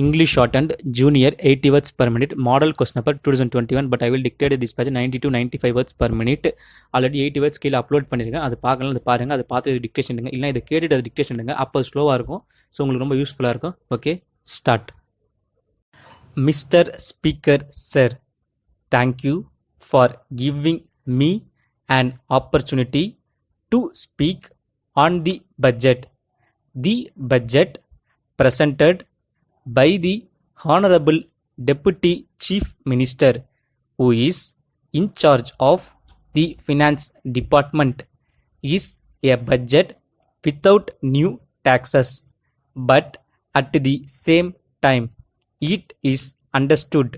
English shortened junior 80 words per minute model question paper 2021 but I will dictate this page 90 to 95 words per minute already 80 words கீழே upload பண்ணியிருக்கேன். அது பார்க்கலாம், அது பாருங்கள், அதை பார்த்து டிக்டேஷன் எடுங்க, இல்லை இதை கேட்டுட்டு அது டிக்டேஷன் எடுங்க. அப்போ ஸ்லோவாக இருக்கும். ஸோ உங்களுக்கு ரொம்ப யூஸ்ஃபுல்லாக இருக்கும். Okay, start. Mister speaker sir, thank you for giving me an opportunity to speak on the budget. The budget presented by the Honorable Deputy Chief Minister, who is in charge of the Finance Department, is a budget without new taxes, but at the same time, it is understood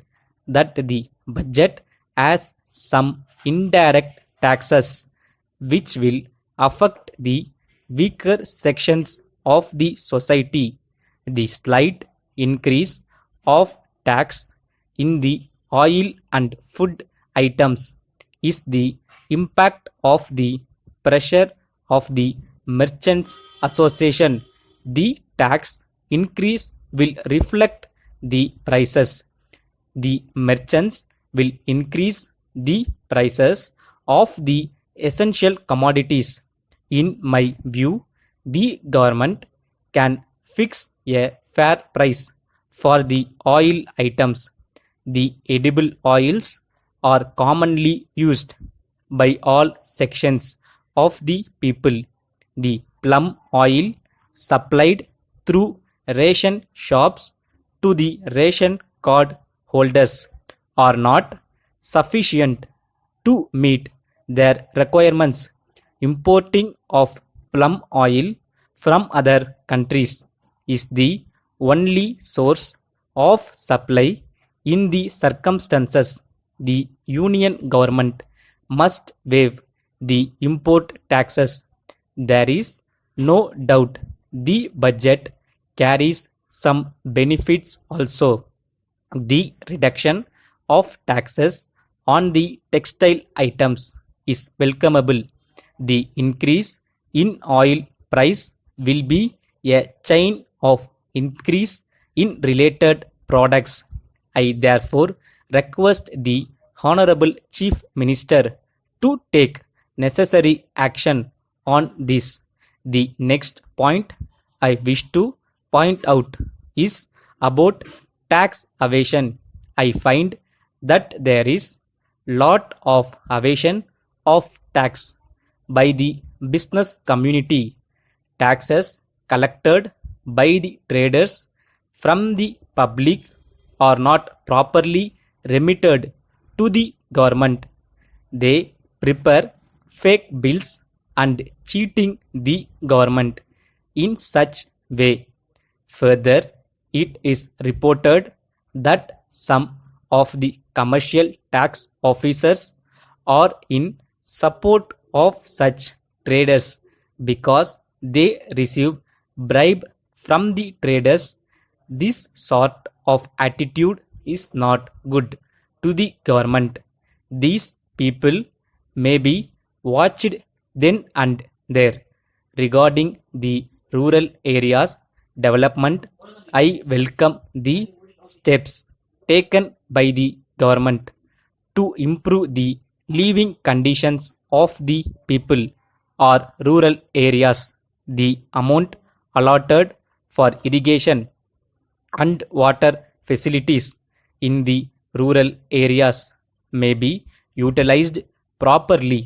that the budget has some indirect taxes which will affect the weaker sections of the society. The slight increase of tax in the oil and food items is the impact of the pressure of the Merchants Association. The tax increase will reflect the prices. The merchants will increase the prices of the essential commodities. In my view, the government can fix a fair price for the oil items. The edible oils are commonly used by all sections of the people. The plum oil supplied through ration shops to the ration card holders are not sufficient to meet their requirements. Importing of plum oil from other countries is the only source of supply. In the circumstances, the union government must waive the import taxes. There is no doubt the budget carries some benefits also. The reduction of taxes on the textile items is welcomeable. The increase in oil price will be a chain of increase in related products. I therefore request the Honorable Chief Minister to take necessary action on this. The next point I wish to point out is about tax evasion. I find that there is lot of evasion of tax by the business community. Taxes collected by the traders from the public are not properly remitted to the government. They prepare fake bills and cheating the government in such way. Further, it is reported that some of the commercial tax officers are in support of such traders because they receive bribe from the traders. This sort of attitude is not good to the government. These people may be watched then and there. Regarding the rural areas development, I welcome the steps taken by the government to improve the living conditions of the people or rural areas. The amount allotted for irrigation and water facilities in the rural areas may be utilized properly.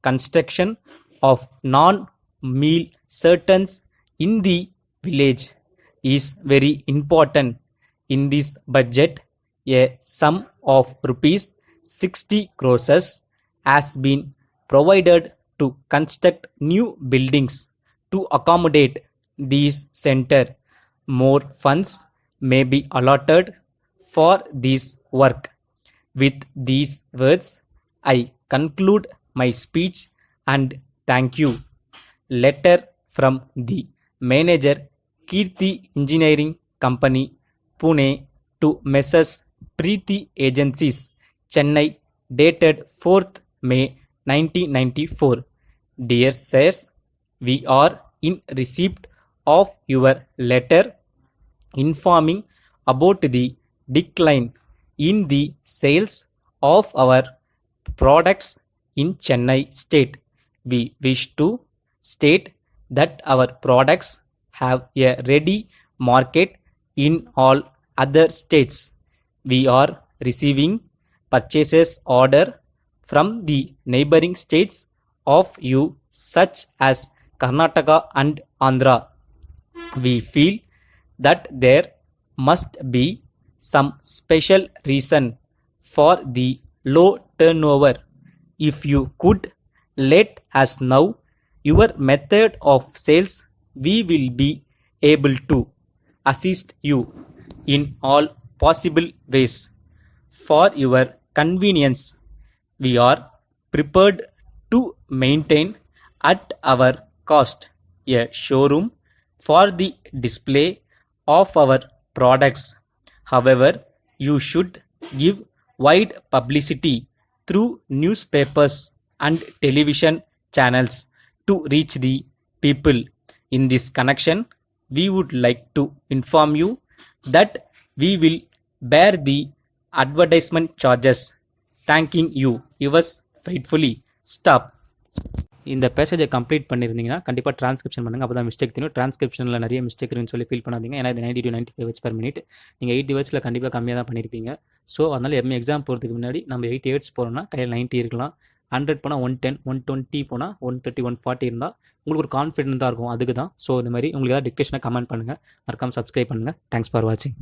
Construction of non-meal certains in the village is very important. In this budget, a sum of rupees 60 crores has been provided to construct new buildings to accommodate these center. More funds may be allotted for this work. With these words, I conclude my speech and thank you. Letter from the manager, Kirti Engineering Company, Pune, to Messrs. Preeti Agencies, Chennai, dated 4th May 1994. Dear sirs, we are in receipt of your letter informing about the decline in the sales of our products in Chennai state. We wish to state that our products have a ready market in all other states. We are receiving purchases order from the neighboring states of you such as Karnataka and Andhra. We feel that there must be some special reason for the low turnover. If you could let us know your method of sales, we will be able to assist you in all possible ways. For your convenience, we are prepared to maintain at our cost a showroom for the display of our products. However, you should give wide publicity through newspapers and television channels to reach the people. In this connection, we would like to inform you that we will bear the advertisement charges. Thanking you. Yours faithfully. Stop. இந்த பேசேஜை complete பண்ணியிருந்தீங்கன்னா கண்டிப்பாக transcription பண்ணுங்கள். அப்போ தான் mistake தெரியும். ட்ரான்ஸ்கிரிப்ஷனில் நிறைய mistake இருக்குன்னு சொல்லி ஃபீல் பண்ணாதீங்க. ஏன்னா இது 90 to 95 words per minute. நீங்கள் 80 wordsல கண்டிப்பாக கம்மியாக தான் பண்ணியிருப்பீங்க. ஸோ அதனால் எக்ஸாம் போகிறதுக்கு முன்னாடி நம்ம 80 words போகிறோம்னா கையில் 90 இருக்கலாம். 100 போனால் 110, 120 போனால் 130, 140 இருந்தால் உங்களுக்கு ஒரு கான்ஃபிடென்ட்டாக இருக்கும். அதுக்கு தான். ஸோ இந்த மாதிரி உங்களுக்கு ஏதாவது டிக்டேஷனை கமெண்ட் பண்ணுங்கள். மறக்காமல் சப்ஸ்கிரைப் பண்ணுங்கள். தேங்க்ஸ் ஃபார் வாட்சிங்.